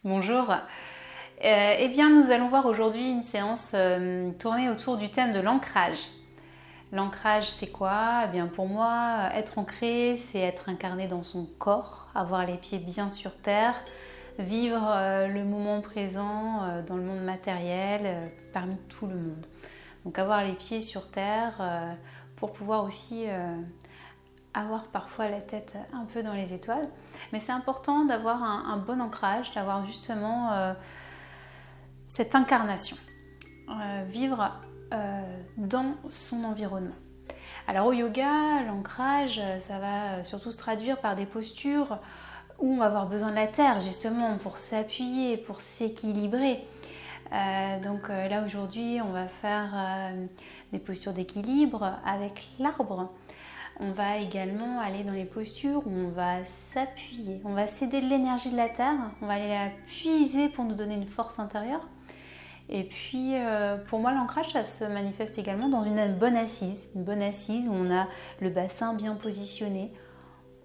Bonjour. Eh bien, nous allons voir aujourd'hui une séance tournée autour du thème de l'ancrage. L'ancrage, c'est quoi? Eh bien, pour moi, être ancré, c'est être incarné dans son corps, avoir les pieds bien sur terre, vivre le moment présent dans le monde matériel parmi tout le monde. Donc, avoir les pieds sur terre pour pouvoir aussi avoir parfois la tête un peu dans les étoiles. Mais c'est important d'avoir un bon ancrage, d'avoir justement cette incarnation, vivre dans son environnement. Alors au yoga, l'ancrage, ça va surtout se traduire par des postures où on va avoir besoin de la terre justement pour s'appuyer, pour s'équilibrer. Donc là aujourd'hui, on va faire des postures d'équilibre avec l'arbre. On va également aller dans les postures où on va s'appuyer, on va céder de l'énergie de la terre, on va aller la puiser pour nous donner une force intérieure. Et puis pour moi l'ancrage ça se manifeste également dans une bonne assise où on a le bassin bien positionné,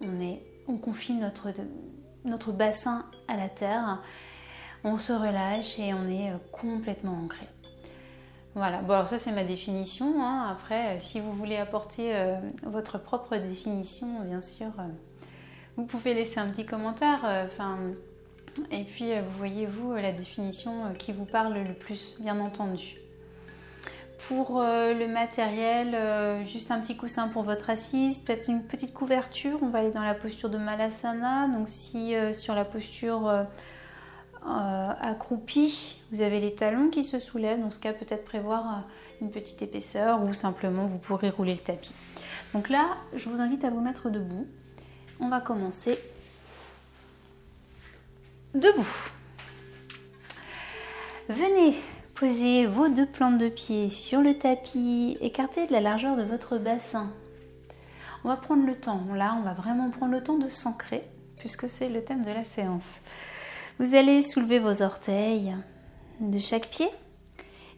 on confie notre bassin à la terre, on se relâche et on est complètement ancré. Voilà, bon alors ça c'est ma définition, hein. Après si vous voulez apporter votre propre définition, bien sûr, vous pouvez laisser un petit commentaire, et puis vous voyez vous la définition qui vous parle le plus, bien entendu. Pour le matériel, juste un petit coussin pour votre assise, peut-être une petite couverture, on va aller dans la posture de Malasana, donc si sur la posture accroupi, vous avez les talons qui se soulèvent, dans ce cas peut-être prévoir une petite épaisseur ou simplement vous pourrez rouler le tapis. Donc là, je vous invite à vous mettre debout. On va commencer debout. Venez poser vos deux plantes de pied sur le tapis, écartez de la largeur de votre bassin. On va prendre le temps, là on va vraiment prendre le temps de s'ancrer puisque c'est le thème de la séance. Vous allez soulever vos orteils de chaque pied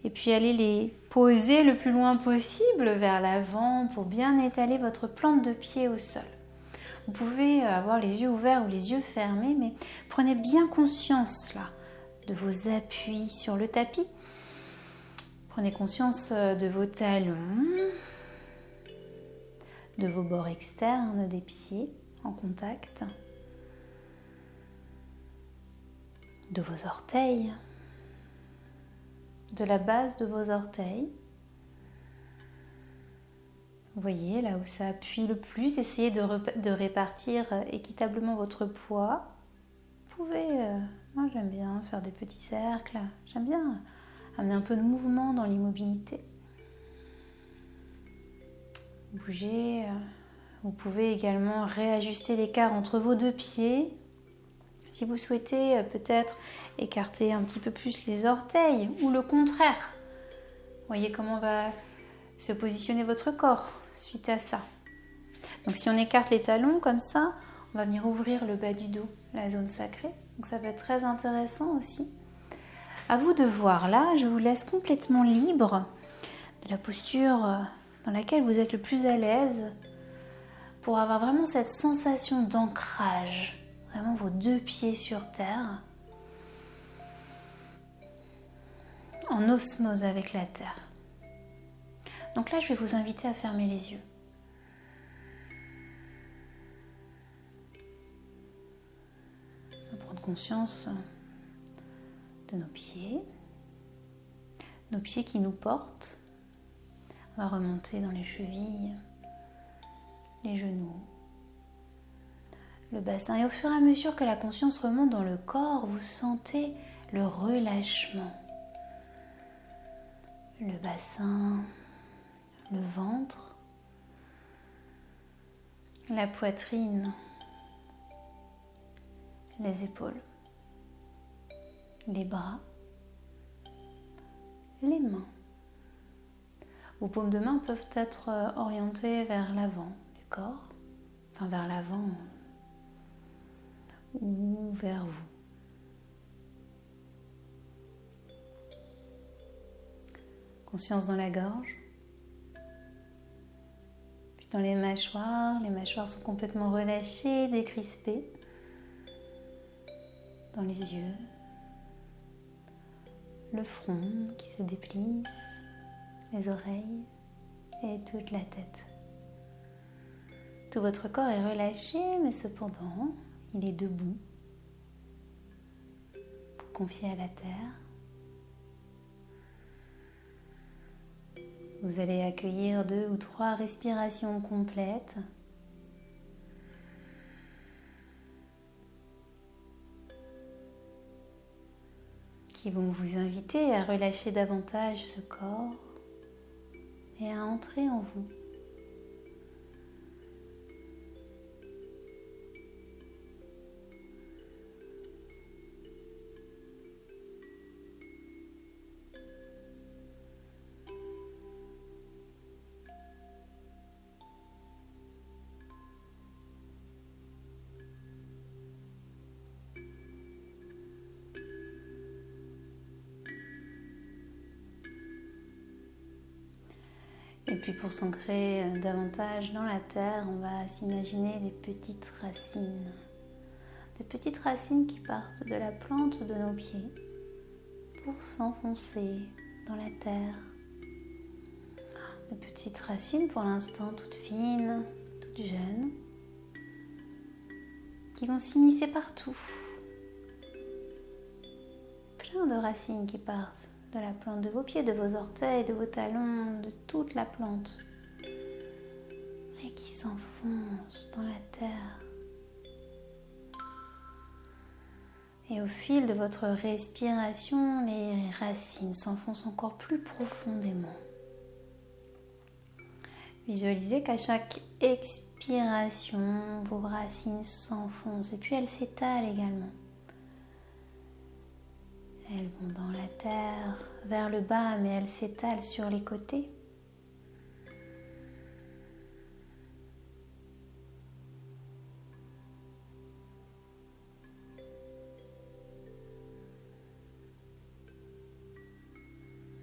et puis allez les poser le plus loin possible vers l'avant pour bien étaler votre plante de pied au sol. Vous pouvez avoir les yeux ouverts ou les yeux fermés, mais prenez bien conscience là de vos appuis sur le tapis. Prenez conscience de vos talons, de vos bords externes des pieds en contact, de vos orteils, de la base de vos orteils. Vous voyez là où ça appuie le plus, essayez de répartir équitablement votre poids. Vous pouvez, moi j'aime bien faire des petits cercles, j'aime bien amener un peu de mouvement dans l'immobilité. Bougez, vous pouvez également réajuster l'écart entre vos deux pieds. Si vous souhaitez peut-être écarter un petit peu plus les orteils ou le contraire. Voyez comment va se positionner votre corps suite à ça. Donc si on écarte les talons comme ça, on va venir ouvrir le bas du dos, la zone sacrée. Donc ça peut être très intéressant aussi. À vous de voir là, je vous laisse complètement libre de la posture dans laquelle vous êtes le plus à l'aise pour avoir vraiment cette sensation d'ancrage. Vraiment vos deux pieds sur terre, en osmose avec la terre. Donc là, je vais vous inviter à fermer les yeux. On va prendre conscience de nos pieds qui nous portent. On va remonter dans les chevilles, les genoux, le bassin. Et au fur et à mesure que la conscience remonte dans le corps, vous sentez le relâchement. Le bassin, le ventre, la poitrine, les épaules, les bras, les mains. Vos paumes de main peuvent être orientées vers l'avant du corps, enfin vers l'avant ou vers vous. Conscience dans la gorge, puis dans les mâchoires sont complètement relâchées, décrispées, dans les yeux, le front qui se déplisse, les oreilles et toute la tête. Tout votre corps est relâché, mais cependant, il est debout. Vous confiez à la terre. Vous allez accueillir 2 ou 3 respirations complètes. Qui vont vous inviter à relâcher davantage ce corps et à entrer en vous. Et puis pour s'ancrer davantage dans la terre, on va s'imaginer des petites racines. Des petites racines qui partent de la plante de nos pieds pour s'enfoncer dans la terre. Des petites racines pour l'instant toutes fines, toutes jeunes, qui vont s'immiscer partout. Plein de racines qui partent de la plante de vos pieds, de vos orteils, de vos talons, de toute la plante et qui s'enfoncent dans la terre. Et au fil de votre respiration, les racines s'enfoncent encore plus profondément. Visualisez qu'à chaque expiration, vos racines s'enfoncent et puis elles s'étalent également. Elles vont dans la terre, vers le bas, mais elles s'étalent sur les côtés.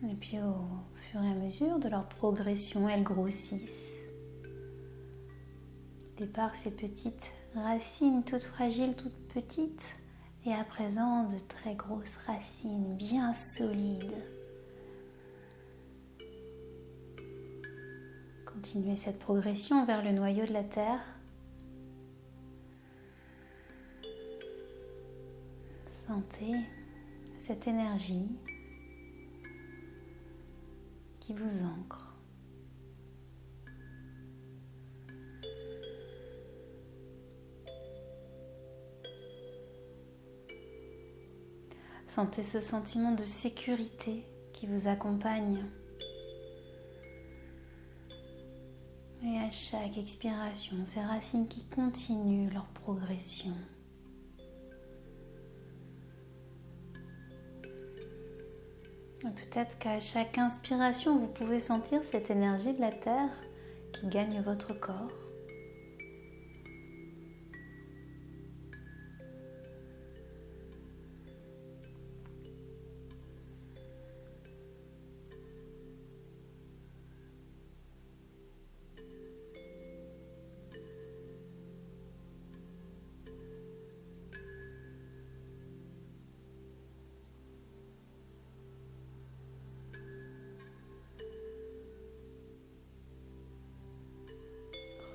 Et puis au fur et à mesure de leur progression, elles grossissent. Au départ, ces petites racines toutes fragiles, toutes petites, et à présent, de très grosses racines bien solides. Continuez cette progression vers le noyau de la terre. Sentez cette énergie qui vous ancre. Sentez ce sentiment de sécurité qui vous accompagne. Et à chaque expiration, ces racines qui continuent leur progression. Et peut-être qu'à chaque inspiration, vous pouvez sentir cette énergie de la terre qui gagne votre corps.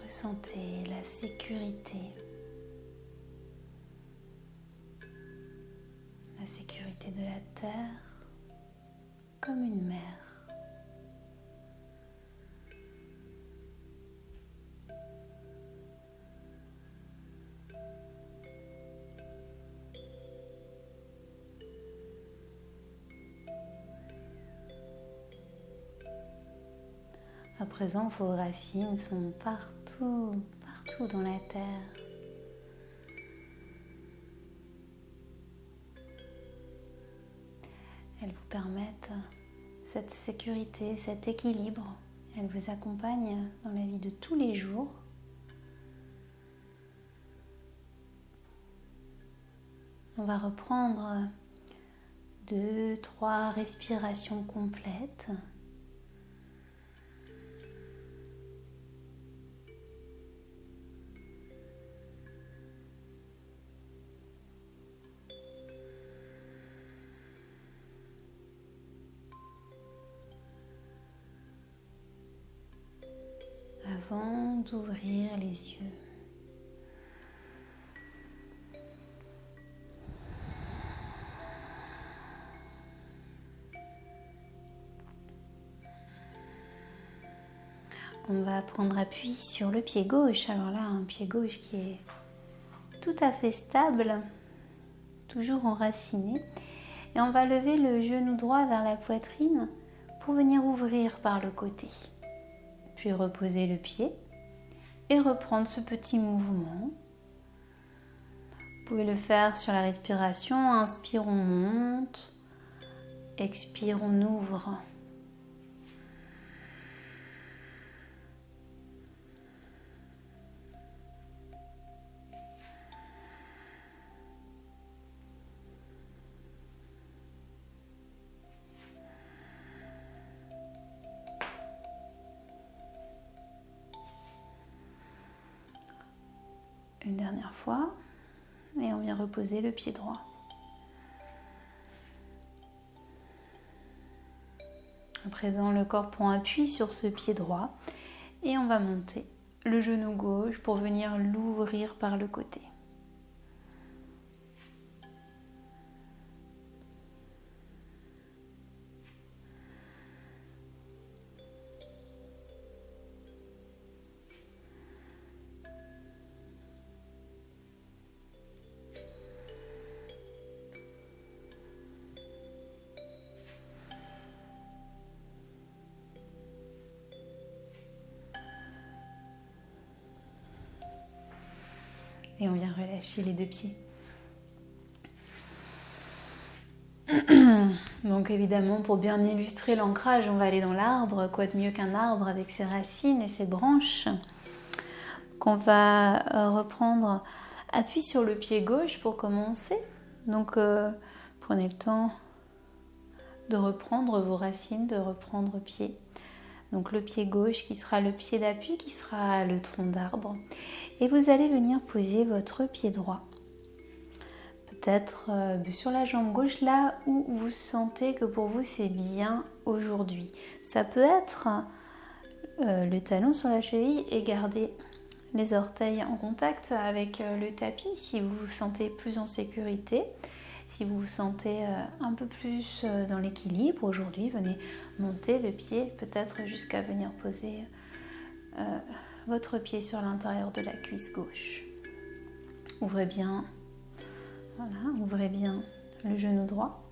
Ressentez la sécurité. La sécurité de la terre comme une mère. À présent, vos racines sont partout dans la terre. Elles vous permettent cette sécurité, cet équilibre. Elles vous accompagnent dans la vie de tous les jours. On va reprendre 2-3 respirations complètes. grand ouvrir les yeux. On va prendre appui sur le pied gauche. Alors là, un pied gauche qui est tout à fait stable, toujours enraciné. Et on va lever le genou droit vers la poitrine pour venir ouvrir par le côté. Puis reposer le pied et reprendre ce petit mouvement. Vous pouvez le faire sur la respiration. Inspire, on monte. Expire, on ouvre. Une dernière fois. Et on vient reposer le pied droit. À présent, le corps prend appui sur ce pied droit et on va monter le genou gauche pour venir l'ouvrir par le côté. Et on vient relâcher les deux pieds. Donc évidemment, pour bien illustrer l'ancrage, on va aller dans l'arbre. Quoi de mieux qu'un arbre avec ses racines et ses branches. Donc on va reprendre appui sur le pied gauche pour commencer. Donc prenez le temps de reprendre vos racines, de reprendre pied. Donc le pied gauche qui sera le pied d'appui, qui sera le tronc d'arbre. Et vous allez venir poser votre pied droit. Peut-être sur la jambe gauche, là où vous sentez que pour vous c'est bien aujourd'hui. Ça peut être le talon sur la cheville et garder les orteils en contact avec le tapis si vous vous sentez plus en sécurité. Si vous vous sentez un peu plus dans l'équilibre aujourd'hui, venez monter le pied peut-être jusqu'à venir poser votre pied sur l'intérieur de la cuisse gauche. Ouvrez bien, voilà, ouvrez bien le genou droit.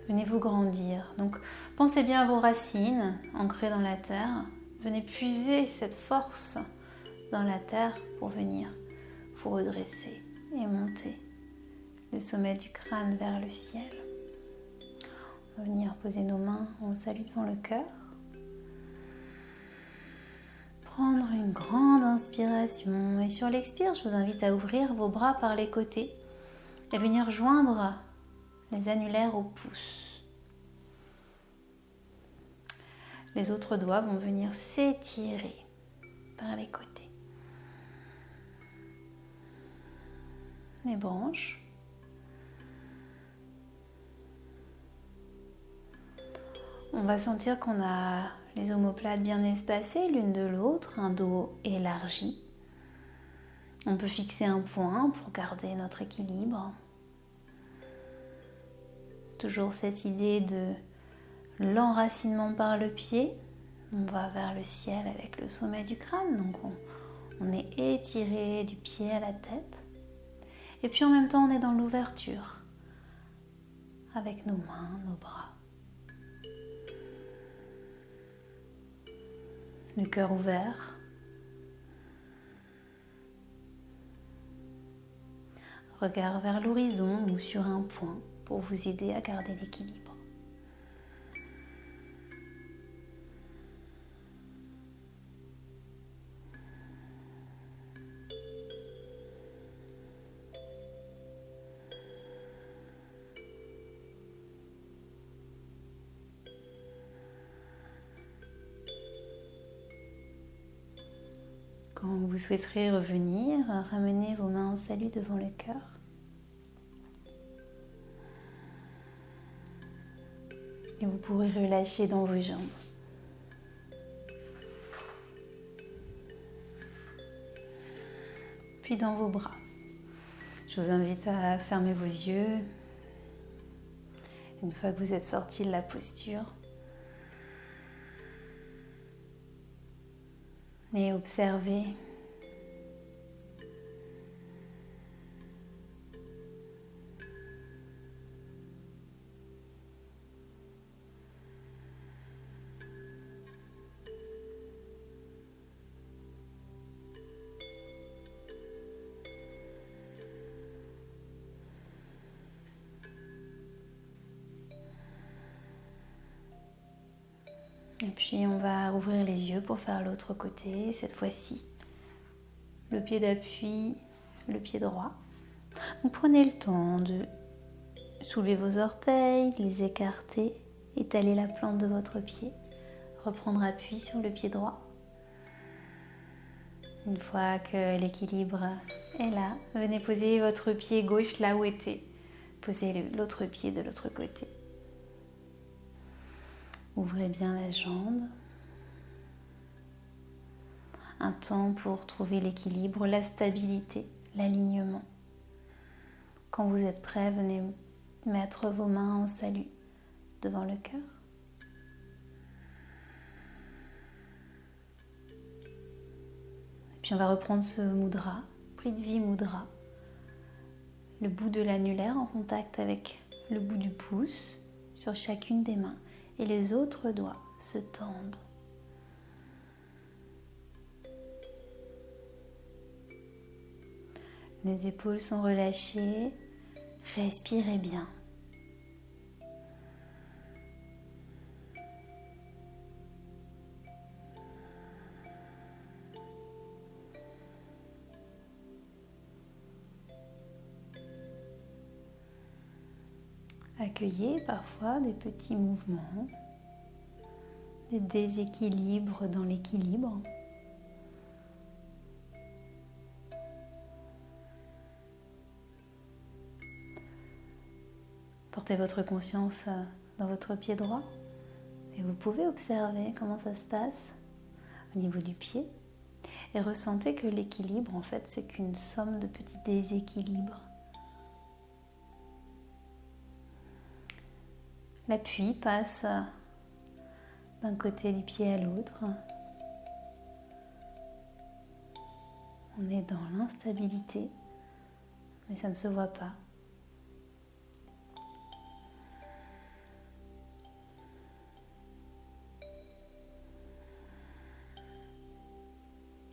Venez vous grandir. Donc pensez bien à vos racines ancrées dans la terre. Venez puiser cette force dans la terre pour venir vous redresser et monter le sommet du crâne vers le ciel. On va venir poser nos mains en salut devant le cœur. Prendre une grande inspiration et sur l'expire, je vous invite à ouvrir vos bras par les côtés et venir joindre les annulaires au pouce. Les autres doigts vont venir s'étirer par les côtés. Les branches. On va sentir qu'on a les omoplates bien espacées l'une de l'autre, un dos élargi. On peut fixer un point pour garder notre équilibre. Toujours cette idée de l'enracinement par le pied. On va vers le ciel avec le sommet du crâne, donc on est étiré du pied à la tête. Et puis en même temps, on est dans l'ouverture avec nos mains, nos bras. Le cœur ouvert. Regard vers l'horizon ou sur un point pour vous aider à garder l'équilibre. Quand vous souhaiterez revenir, ramenez vos mains en salut devant le cœur. Et vous pourrez relâcher dans vos jambes. puis dans vos bras. Je vous invite à fermer vos yeux. Une fois que vous êtes sorti de la posture, et observez et puis on va ouvrir les yeux pour faire l'autre côté, cette fois-ci. Le pied d'appui, le pied droit. Donc prenez le temps de soulever vos orteils, les écarter, étaler la plante de votre pied, reprendre appui sur le pied droit. Une fois que l'équilibre est là, venez poser votre pied gauche là où était. Posez l'autre pied de l'autre côté. Ouvrez bien la jambe. Un temps pour trouver l'équilibre, la stabilité, l'alignement. Quand vous êtes prêt, venez mettre vos mains en salut devant le cœur. Et puis on va reprendre ce mudra, Prithvi Mudra. Le bout de l'annulaire en contact avec le bout du pouce sur chacune des mains. Et les autres doigts se tendent. Les épaules sont relâchées. Respirez bien. Accueillez parfois des petits mouvements, des déséquilibres dans l'équilibre. Portez votre conscience dans votre pied droit et vous pouvez observer comment ça se passe au niveau du pied et ressentez que l'équilibre en fait c'est qu'une somme de petits déséquilibres. L'appui passe d'un côté du pied à l'autre. On est dans l'instabilité, mais ça ne se voit pas.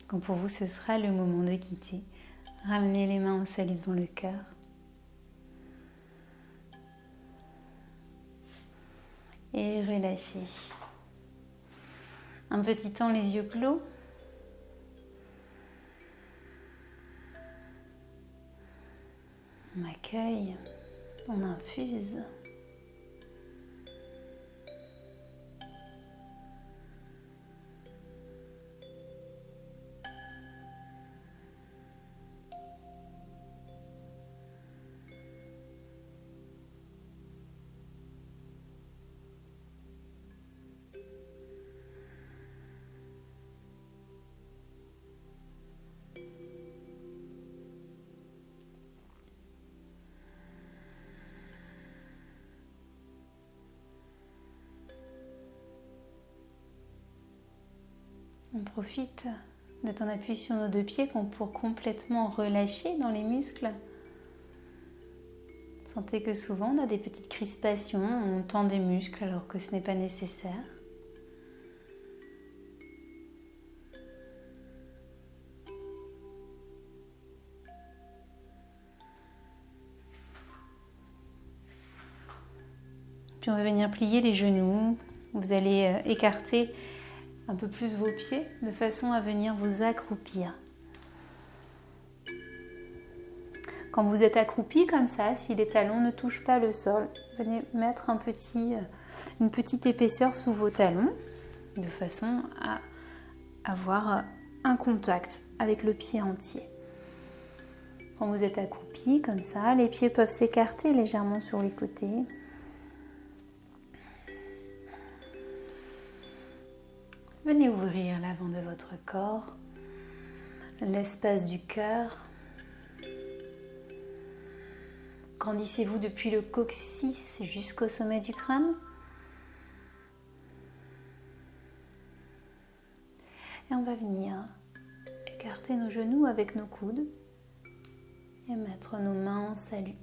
Quand pour vous ce sera le moment de quitter, ramenez les mains au salut devant le cœur. Et relâchez. Un petit temps les yeux clos. On accueille, on infuse. On profite d'être en appui sur nos deux pieds pour complètement relâcher dans les muscles. Sentez que souvent on a des petites crispations, on tend des muscles alors que ce n'est pas nécessaire. Puis on va venir plier les genoux. Vous allez écarter un peu plus vos pieds de façon à venir vous accroupir. Quand vous êtes accroupi comme ça, si les talons ne touchent pas le sol, venez mettre une petite épaisseur sous vos talons de façon à avoir un contact avec le pied entier. Quand vous êtes accroupi comme ça, les pieds peuvent s'écarter légèrement sur les côtés. Venez ouvrir l'avant de votre corps, l'espace du cœur, Grandissez-vous depuis le coccyx jusqu'au sommet du crâne. Et on va venir écarter nos genoux avec nos coudes et mettre nos mains en salut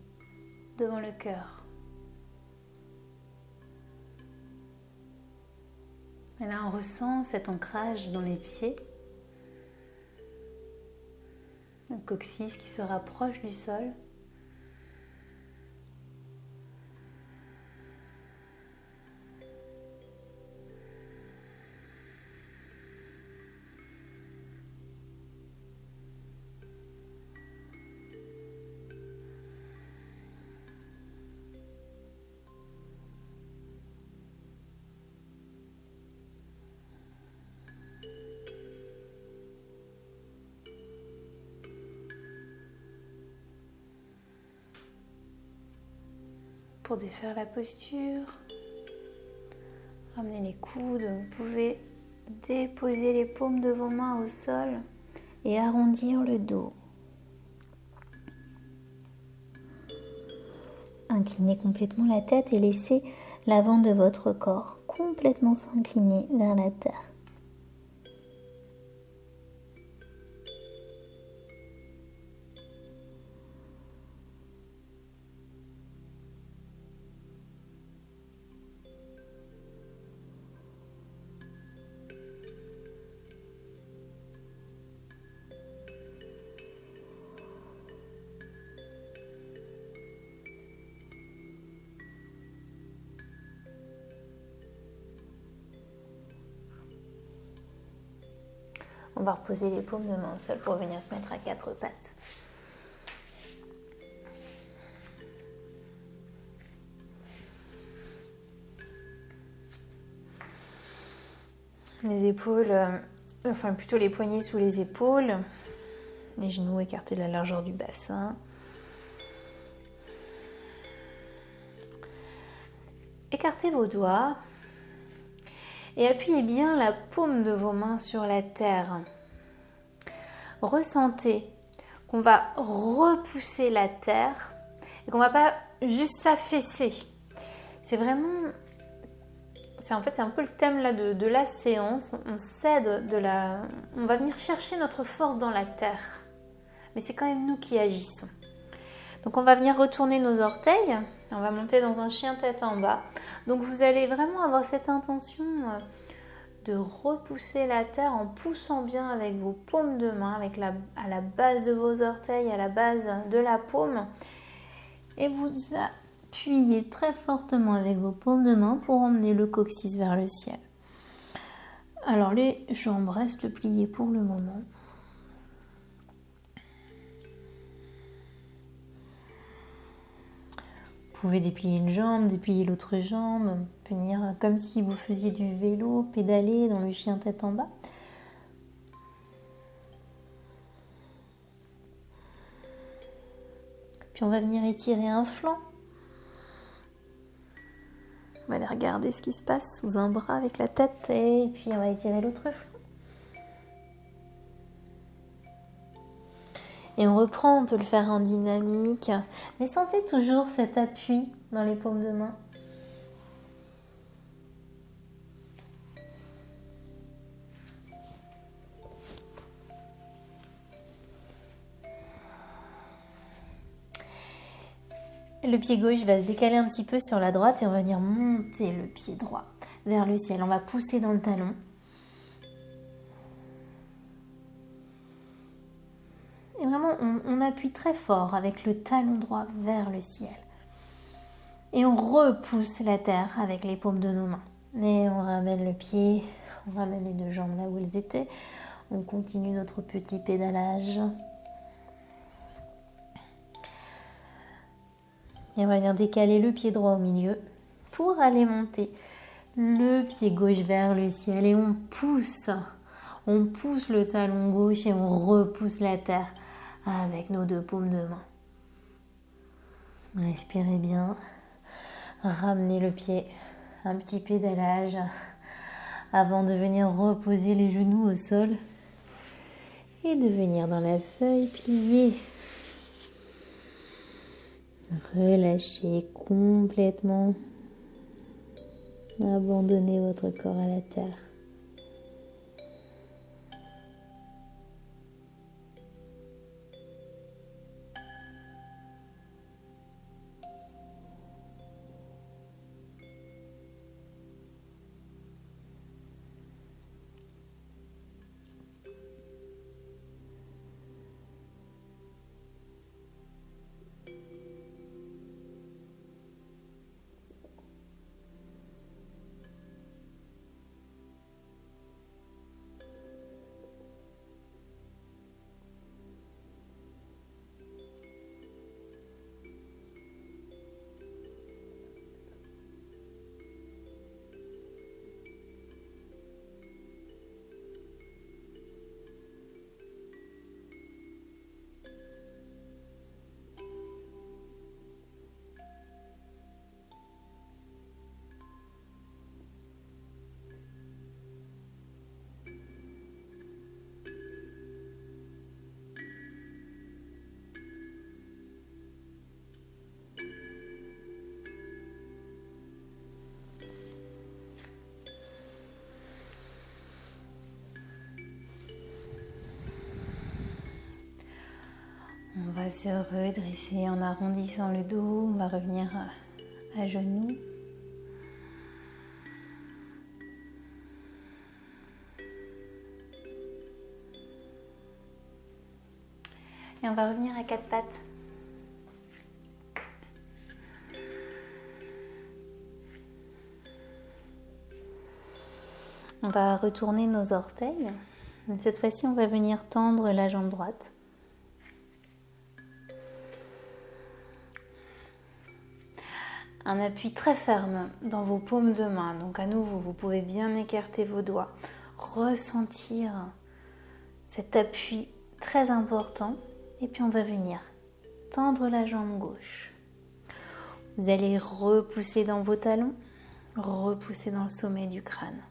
devant le cœur. Et là, on ressent cet ancrage dans les pieds. Le coccyx qui se rapproche du sol. Pour défaire la posture, ramenez les coudes, vous pouvez déposer les paumes de vos mains au sol et arrondir le dos. Inclinez complètement la tête et laissez l'avant de votre corps complètement s'incliner vers la terre. On va reposer les paumes de main au sol pour venir se mettre à quatre pattes. Les épaules, enfin plutôt les poignets sous les épaules, les genoux écartés de la largeur du bassin. Écartez vos doigts et appuyez bien la paume de vos mains sur la terre. Ressentez qu'on va repousser la terre et qu'on ne va pas juste s'affaisser. C'est vraiment... C'est un peu le thème là de la séance. On cède on va venir chercher notre force dans la terre. Mais c'est quand même nous qui agissons. Donc on va venir retourner nos orteils. On va monter dans un chien tête en bas. Donc vous allez vraiment avoir cette intention de repousser la terre en poussant bien avec vos paumes de main, à la base de vos orteils, à la base de la paume. Et vous appuyez très fortement avec vos paumes de main pour emmener le coccyx vers le ciel. Alors les jambes restent pliées pour le moment. Vous pouvez déplier une jambe, déplier l'autre jambe, venir comme si vous faisiez du vélo, pédaler dans le chien tête en bas. Puis on va venir étirer un flanc. On va aller regarder ce qui se passe sous un bras avec la tête et puis on va étirer l'autre flanc. Et on reprend, on peut le faire en dynamique. Mais sentez toujours cet appui dans les paumes de main. Le pied gauche va se décaler un petit peu sur la droite et on va venir monter le pied droit vers le ciel. On va pousser dans le talon. Et vraiment, on appuie très fort avec le talon droit vers le ciel. Et on repousse la terre avec les paumes de nos mains. Et on ramène le pied, on ramène les deux jambes là où elles étaient. On continue notre petit pédalage. Et on va venir décaler le pied droit au milieu pour aller monter le pied gauche vers le ciel. Et on pousse le talon gauche et on repousse la terre avec nos deux paumes de main. Respirez bien. Ramenez le pied, un petit pédalage avant de venir reposer les genoux au sol et de venir dans la feuille pliée. Relâchez complètement. Abandonnez votre corps à la terre. On va se redresser en arrondissant le dos. On va revenir à genoux. Et on va revenir à quatre pattes. On va retourner nos orteils. Cette fois-ci, on va venir tendre la jambe droite. Un appui très ferme dans vos paumes de main. Donc à nouveau, vous pouvez bien écarter vos doigts. Ressentir cet appui très important. Et puis on va venir tendre la jambe gauche. Vous allez repousser dans vos talons, repousser dans le sommet du crâne.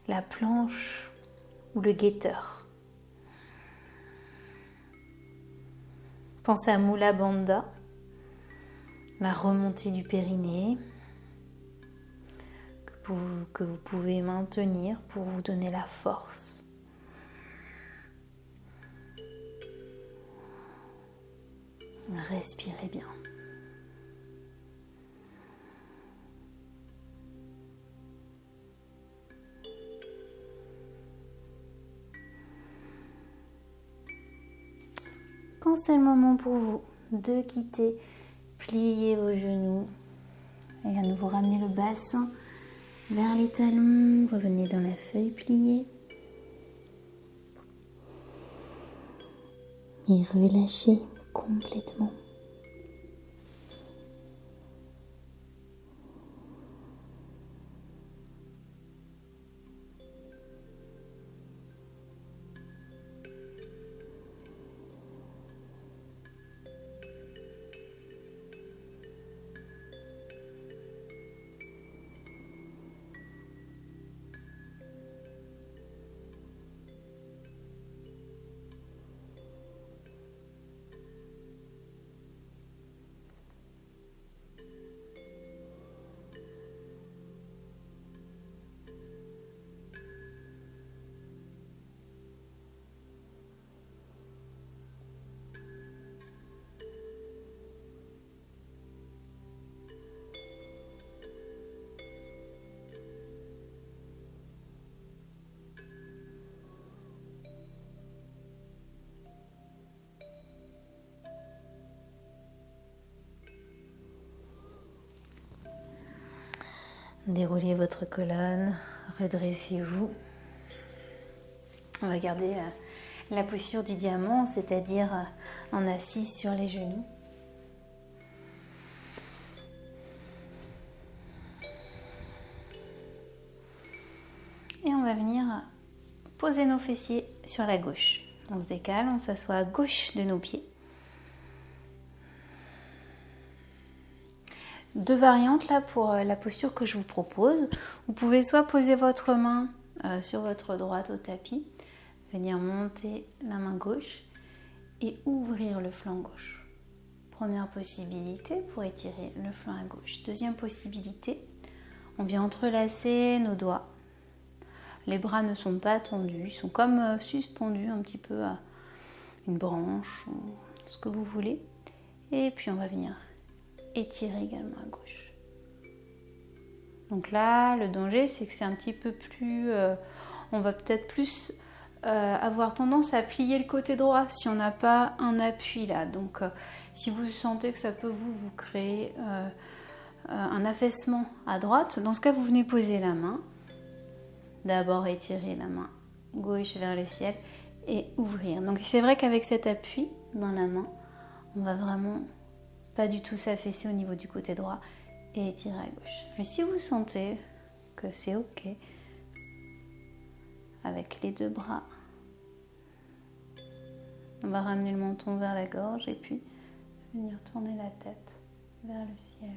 La planche ou le guetteur. Pensez à Mula Bandha. La remontée du périnée que vous pouvez maintenir pour vous donner la force. Respirez bien. Quand c'est le moment pour vous de quitter, pliez vos genoux et à nouveau ramenez le bassin vers les talons. Revenez dans la feuille pliée. Et relâchez complètement. Déroulez votre colonne, redressez-vous. On va garder la posture du diamant, c'est-à-dire en assise sur les genoux. Et on va venir poser nos fessiers sur la gauche. On se décale, on s'assoit à gauche de nos pieds. Deux variantes là pour la posture que je vous propose. Vous pouvez soit poser votre main sur votre droite au tapis, venir monter la main gauche et ouvrir le flanc gauche. Première possibilité pour étirer le flanc à gauche. Deuxième possibilité, on vient entrelacer nos doigts. Les bras ne sont pas tendus, ils sont comme suspendus un petit peu à une branche, ou ce que vous voulez. Et puis on va venir étirer également à gauche. Donc là, le danger, c'est que c'est un petit peu plus... on va peut-être plus avoir tendance à plier le côté droit si on n'a pas un appui là. Donc si vous sentez que ça peut vous créer un affaissement à droite, dans ce cas, vous venez poser la main. D'abord étirer la main gauche vers le ciel et ouvrir. Donc c'est vrai qu'avec cet appui dans la main, on va vraiment pas du tout s'affaisser au niveau du côté droit et étirer à gauche. Mais si vous sentez que c'est ok, avec les deux bras, on va ramener le menton vers la gorge et puis venir tourner la tête vers le ciel.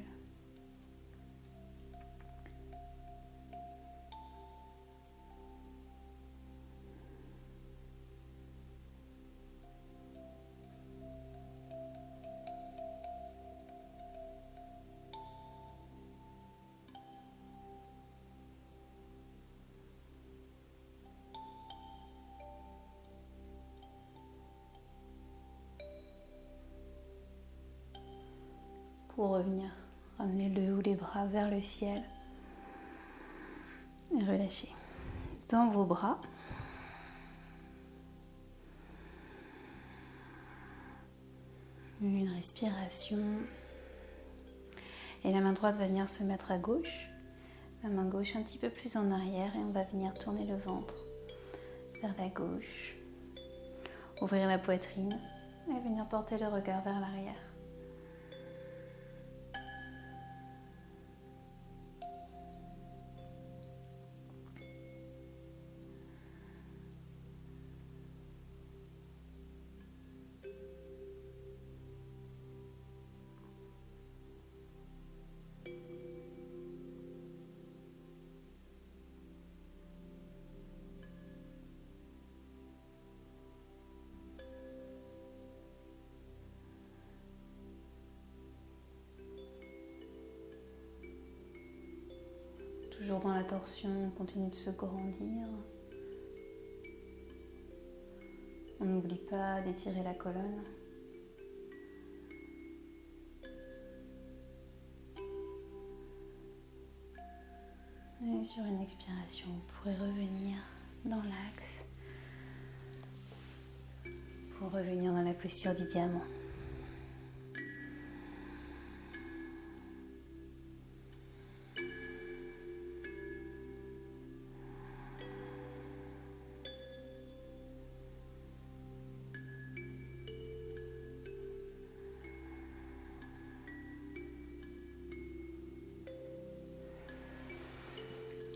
Pour revenir, ramener le haut des bras vers le ciel et relâcher dans vos bras. Une respiration. Et la main droite va venir se mettre à gauche, la main gauche un petit peu plus en arrière et on va venir tourner le ventre vers la gauche, ouvrir la poitrine et venir porter le regard vers l'arrière. Toujours dans la torsion, on continue de se grandir. On n'oublie pas d'étirer la colonne. Et sur une expiration, vous pourrez revenir dans l'axe pour revenir dans la posture du diamant.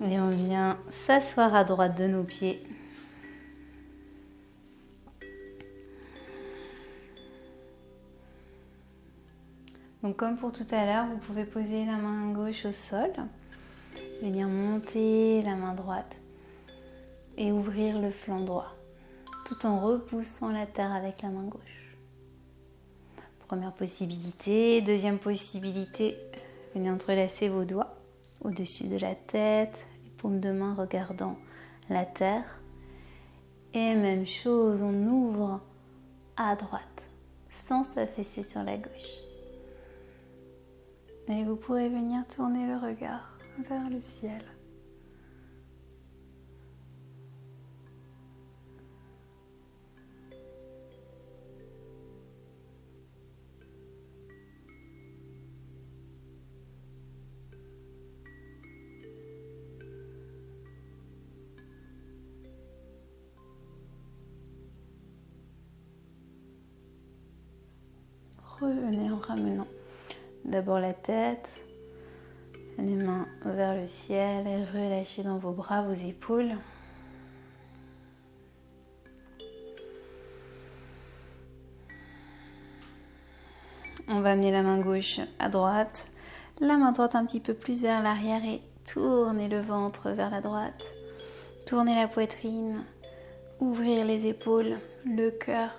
Et on vient s'asseoir à droite de nos pieds. Donc comme pour tout à l'heure, vous pouvez poser la main gauche au sol, venir monter la main droite et ouvrir le flanc droit, tout en repoussant la terre avec la main gauche. Première possibilité. Deuxième possibilité, venez entrelacer vos doigts au-dessus de la tête, les paumes de main regardant la terre. Et même chose, on ouvre à droite, sans s'affaisser sur la gauche. Et vous pourrez venir tourner le regard vers le ciel. Revenez en ramenant d'abord la tête, les mains vers le ciel et relâchez dans vos bras, vos épaules. On va amener la main gauche à droite, la main droite un petit peu plus vers l'arrière et tournez le ventre vers la droite. Tournez la poitrine, ouvrir les épaules, le cœur.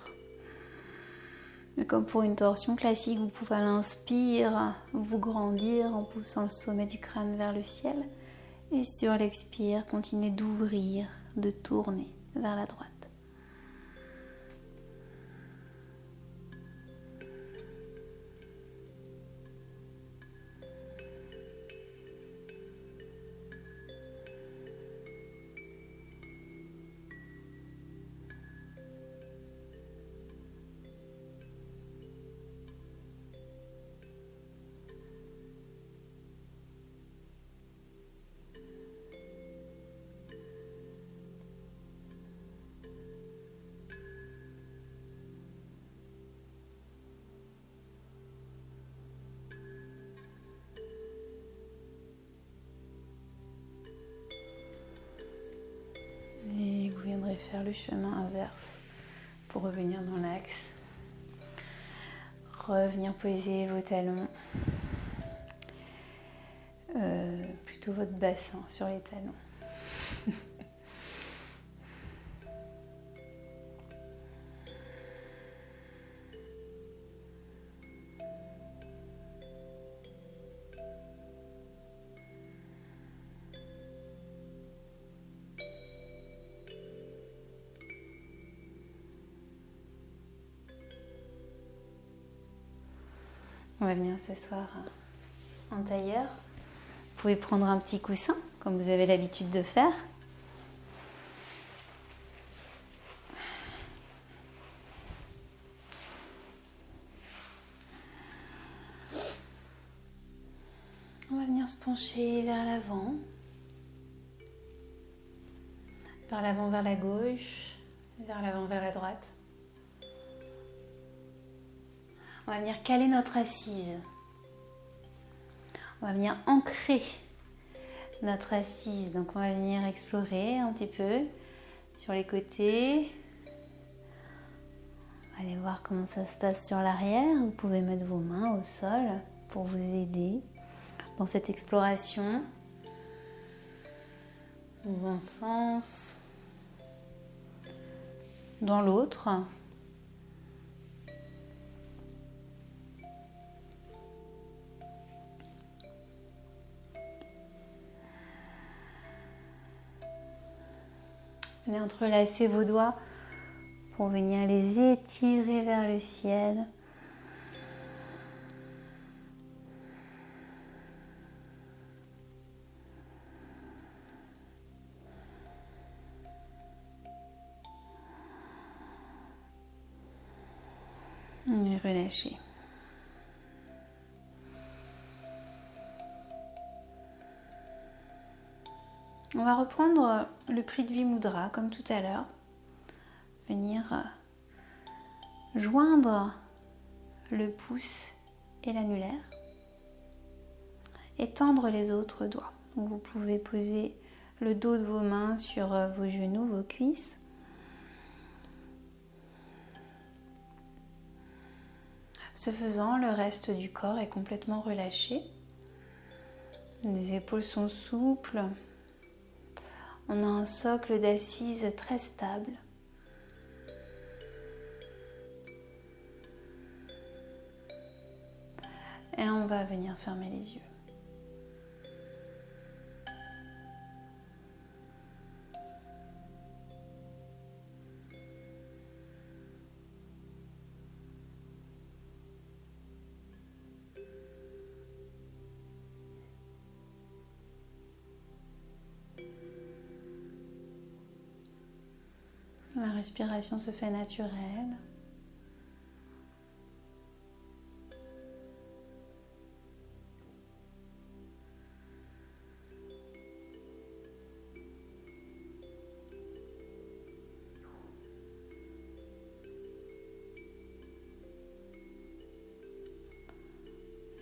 Et comme pour une torsion classique, vous pouvez à l'inspire vous grandir en poussant le sommet du crâne vers le ciel. Et sur l'expire, continuez d'ouvrir, de tourner vers la droite. Et vous viendrez faire le chemin inverse pour revenir dans l'axe. Revenir poser vos talons, plutôt votre bassin sur les talons. On va venir s'asseoir en tailleur. Vous pouvez prendre un petit coussin, comme vous avez l'habitude de faire. On va venir se pencher vers l'avant. Vers l'avant, vers la gauche. Vers l'avant, vers la droite. On va venir caler notre assise. On va venir ancrer notre assise. Donc on va venir explorer un petit peu sur les côtés. Allez voir comment ça se passe sur l'arrière. Vous pouvez mettre vos mains au sol pour vous aider dans cette exploration. Dans un sens, dans l'autre. Venez entrelacer vos doigts pour venir les étirer vers le ciel. Et relâchez. On va reprendre le Prithvi Mudra comme tout à l'heure. Venir joindre le pouce et l'annulaire et tendre les autres doigts. Donc vous pouvez poser le dos de vos mains sur vos genoux, vos cuisses. Ce faisant, le reste du corps est complètement relâché. Les épaules sont souples. On a un socle d'assise très stable. Et on va venir fermer les yeux. La respiration se fait naturelle.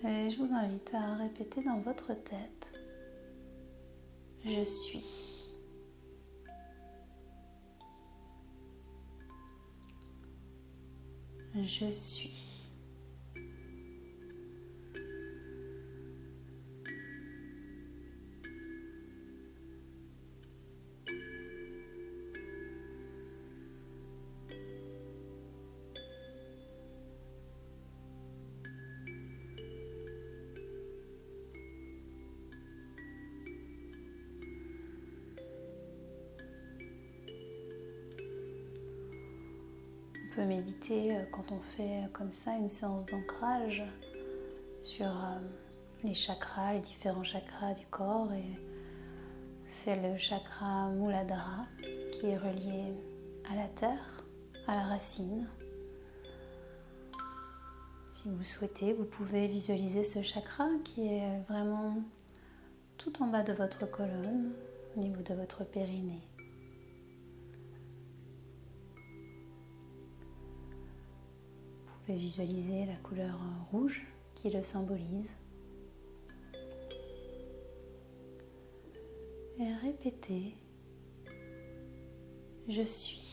Et je vous invite à répéter dans votre tête « Je suis ». Je suis. On peut méditer quand on fait comme ça une séance d'ancrage sur les chakras, les différents chakras du corps. Et c'est le chakra Muladhara qui est relié à la terre, à la racine. Si vous le souhaitez, vous pouvez visualiser ce chakra qui est vraiment tout en bas de votre colonne, au niveau de votre périnée. Vous pouvez visualiser la couleur rouge qui le symbolise. Et répétez « Je suis ».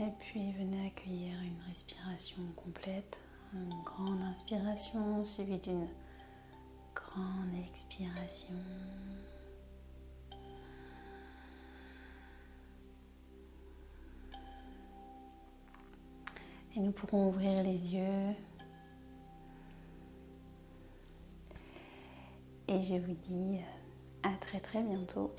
Et puis venez accueillir une respiration complète, une grande inspiration suivie d'une grande expiration. Et nous pourrons ouvrir les yeux. Et je vous dis à très très bientôt.